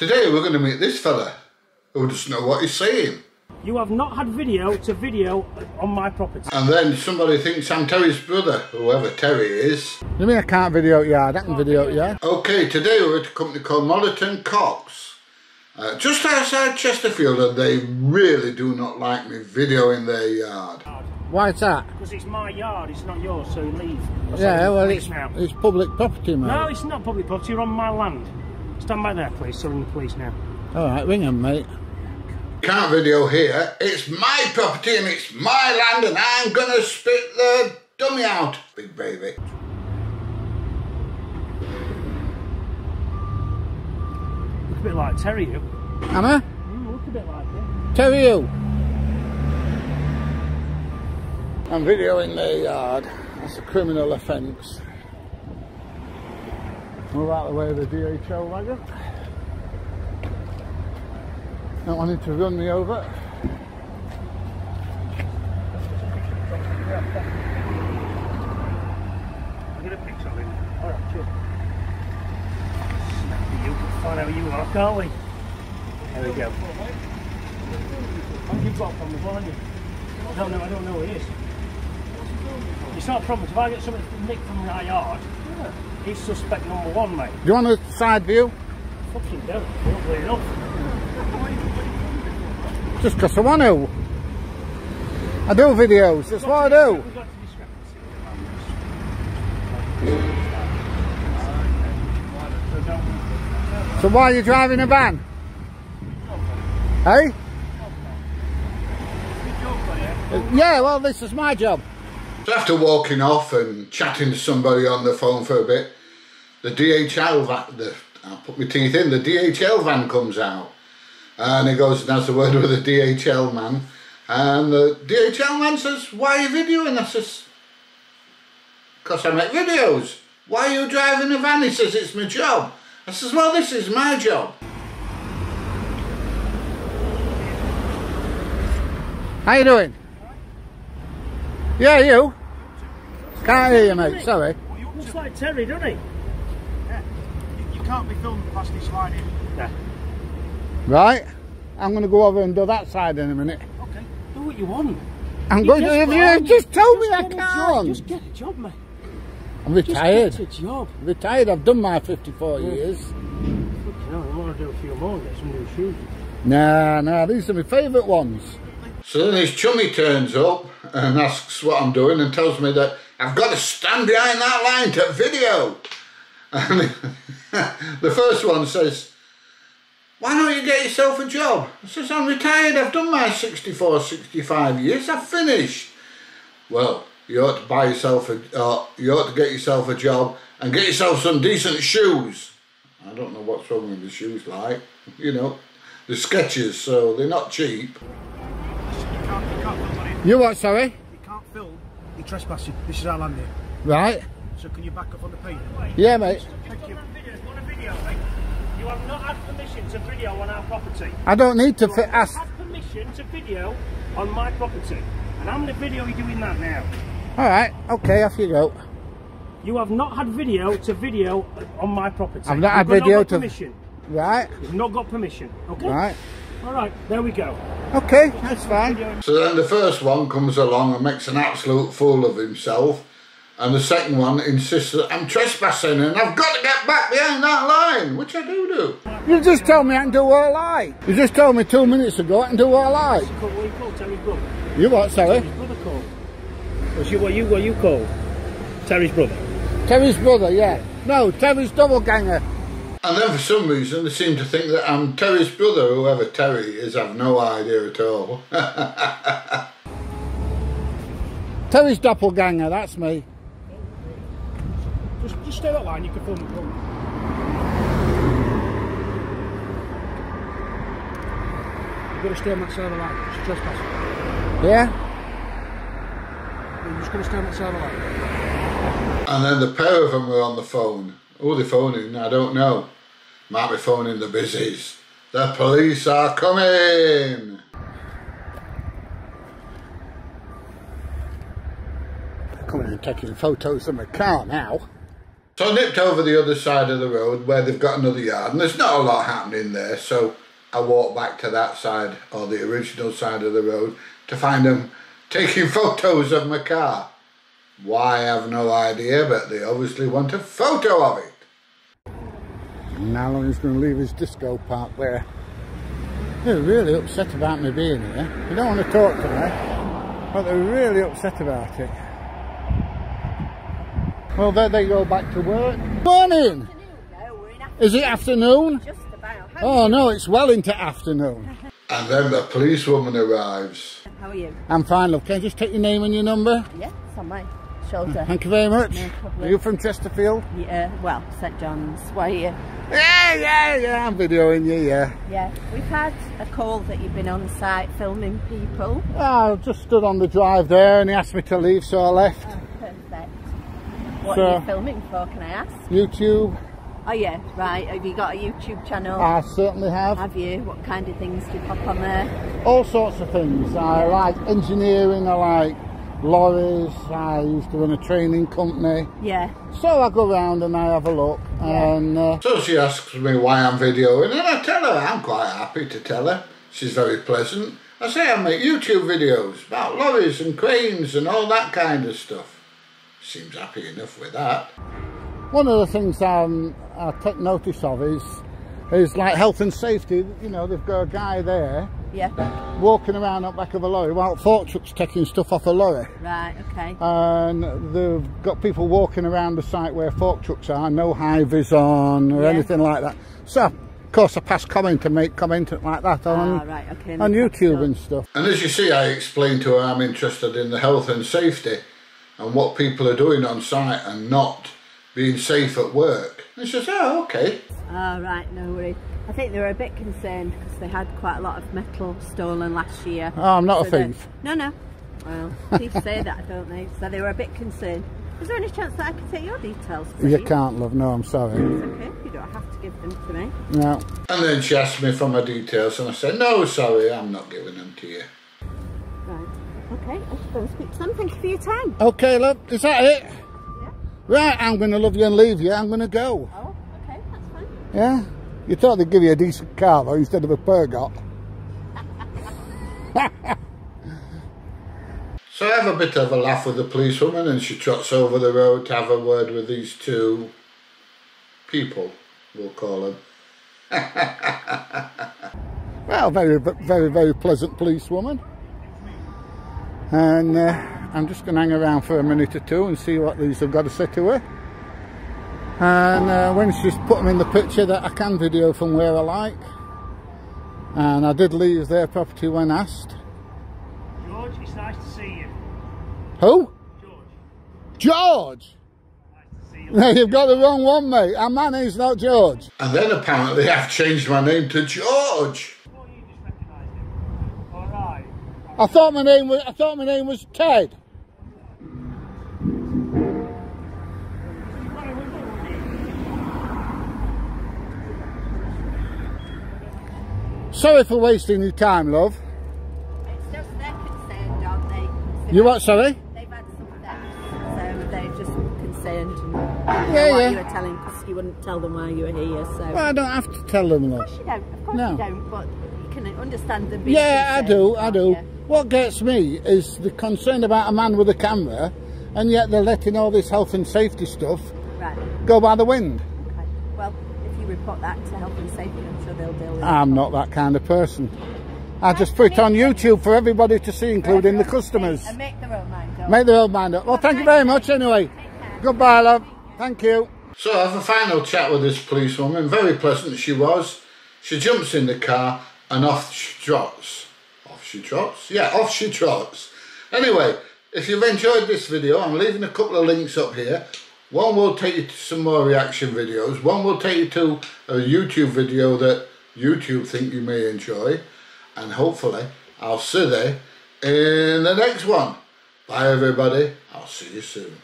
Today we're going to meet this fella who doesn't know what he's saying. You have not had video to video on my property. And then somebody thinks I'm Terry's brother, whoever Terry is. You mean I can't video at yard? I can video at yard. Okay, today we're at a company called Mollerton Cox, just outside Chesterfield, and they really do not like me videoing their yard. Why is that? Because it's my yard, it's not yours, so leave. Yeah, well it's public property, mate. No, it's not public property, you're on my land. Stand back there, please, so ring the police now. Alright, ring them, mate. Can't video here, it's my property and it's my land and I'm gonna spit the dummy out, big baby. Look a bit like Terry, you. Am I? Look a bit like him. Terry who? I'm videoing their yard. That's a criminal offence. Move out of the way of the DHL wagon. Not wanting to run me over. I'll get a picture of him. Alright, cheers. You can find out who you are, can't we? There we go. You've got a problem as well, haven't you? No, I don't know who he is. It's not a problem. If I get something nicked from my yard, he's suspect number one, mate. Do you want a side view? Fucking don't. Probably enough. Just because I want to. I do videos, that's what I do. So why are you driving a van? Hey? Yeah, well this is my job. So after walking off and chatting to somebody on the phone for a bit, the DHL van, I'll put my teeth in, the DHL van comes out. And he goes and has a word with the DHL man. And the DHL man says, why are you videoing? I says, because I make videos. Why are you driving a van? He says, it's my job. I says, well, this is my job. How you doing? Yeah, you? Can't hear you, mate, sorry. Looks like Terry, doesn't he? Yeah. You can't be filmed past this line here. Yeah. Right, I'm going to go over and do that side in a minute. Okay, do what you want. I'm going to, if you just told me I can't. Just get a job, mate. I'm retired. Just get a job. Retired, I've done my 54 years. You know, I want to do a few more and get some new shoes. Nah, these are my favourite ones. So then his chummy turns up and asks what I'm doing and tells me that I've got to stand behind that line to video. And the first one says, why don't you get yourself a job? I says, I'm retired, I've done my 64, 65 years, I've finished. Well, you ought to buy yourself you ought to get yourself a job and get yourself some decent shoes. I don't know what's wrong with the shoes, like, you know, the Skechers, so they're not cheap. You can't film on it. You what, sorry? You can't film. You're trespassing. This is our land here. Right. So can you back up on the page? Yeah, mate. Thank you. Want a video, mate? You have not had permission to video on our property. I don't need to ask. You have permission to video on my property. And I'm going to video you doing that now. Alright, okay, off you go. You have not had video to video on my property. I've not had video to... permission. Right. You've not got permission, okay? Right. Alright, there we go. Okay, that's fine. So then the first one comes along and makes an absolute fool of himself. And the second one insists that I'm trespassing and I've got to get back behind that line, which I do. You just told me I can do what I like. You just told me 2 minutes ago I can do what I like. What you call Terry's brother? You what, sorry? Terry's brother called. What you called? Terry's brother? Terry's brother, yeah. No, Terry's double ganger. And then for some reason they seem to think that I'm Terry's brother, whoever Terry is. I've no idea at all. Terry's doppelganger, that's me. Just stay that line. You can film it. You've got to stay on that side of the line. It's trespassing. Yeah? You're just going to stay on that side of the line. And then the pair of them were on the phone. Who are they phoning? I don't know. Might be phoning the busies. The police are coming! Coming and taking photos of my car now. So I nipped over the other side of the road where they've got another yard, and there's not a lot happening there, so I walked back to that side, or the original side of the road, to find them taking photos of my car. Why, I have no idea, but they obviously want a photo of it. Now Lonnie's going to leave his disco park there. They're really upset about me being here. They don't want to talk to me, but they're really upset about it. Well, there they go back to work. Morning! Is it afternoon? Just about. Oh no, it's well into afternoon. And then the policewoman arrives. How are you? I'm fine, love. Can I just take your name and your number? Yeah, it's on my shoulder. Thank you very much. No problem. Are you from Chesterfield? Yeah, well, St John's. Why are you? Yeah, I'm videoing you, yeah. Yeah, we've had a call that you've been on site filming people. I just stood on the drive there and he asked me to leave, so I left. Oh, perfect. What are you filming for, can I ask? YouTube. Oh yeah, right. Have you got a YouTube channel? I certainly have. Have you? What kind of things do you pop on there? All sorts of things. I like engineering, I like lorries, I used to run a training company. Yeah. So I go around and I have a look. Yeah. And So she asks me why I'm videoing, and I tell her I'm quite happy to tell her. She's very pleasant. I say I make YouTube videos about lorries and cranes and all that kind of stuff. Seems happy enough with that. one of the things I take notice of is like health and safety. You know, they've got a guy there, yeah, walking around up back of a lorry while fork trucks taking stuff off a lorry. right, okay. And they've got people walking around the site where fork trucks are, no high-vis on or anything like that. So, of course, I pass comment to make comment like that on, right, okay, on YouTube and stuff. And as you see, I explained to her I'm interested in the health and safety and what people are doing on site and not being safe at work. And she says, oh, okay. Oh, right, no worries. I think they were a bit concerned because they had quite a lot of metal stolen last year. Oh, I'm not a thief. No. Well, thieves say that, don't they? So they were a bit concerned. Is there any chance that I can take your details, please? You can't, love. No, I'm sorry. It's okay. You don't have to give them to me. No. And then she asked me for my details and I said, no, sorry, I'm not giving them to you. Right. Okay, I'll go and speak to them. Thank you for your time. Okay, love. Is that it? Yeah. Right, I'm going to love you and leave you. I'm going to go. Oh, okay, that's fine. Yeah? You thought they'd give you a decent car, though, instead of a Peugeot. So I have a bit of a laugh with the policewoman and she trots over the road to have a word with these two people, we'll call them. Well, very pleasant policewoman. And I'm just going to hang around for a minute or two and see what these have got to say to her. And when she's put them in the picture that I can video from where I like. And I did leave their property when asked. George, it's nice to see you. Who? George. George! Nice to see you. No, you've got the wrong one, mate. And my name's not George. And then apparently I've changed my name to George. Thought you just recognised him. Alright. I thought my name was Ted. Sorry for wasting your time, love. It's just they're concerned, aren't they? You what, sorry? They've had some thefts, so they're just concerned. And Yeah, what yeah. you were telling, because you wouldn't tell them why you were here, so... Well, I don't have to tell them, love. Of course you don't, of course No. you don't, but you can understand them being Yeah, concerned, I do. can't you? What gets me is the concern about a man with a camera, and yet they're letting all this health and safety stuff Right, go by the wind. okay. Well, if you report that to Health and Safety, I'm sure they'll deal with it. I'm not that kind of person. I just put it on YouTube for everybody to see, including the customers. And make their own mind up. Make their own mind up. Well, thank you very much anyway. Goodbye, love. Thank you. So I have a final chat with this policewoman, very pleasant she was. She jumps in the car and off she trots. Off she trots? Yeah, off she trots. Anyway, if you've enjoyed this video, I'm leaving a couple of links up here. One will take you to some more reaction videos. One will take you to a YouTube video that YouTube think you may enjoy. And hopefully, I'll see you in the next one. Bye everybody. I'll see you soon.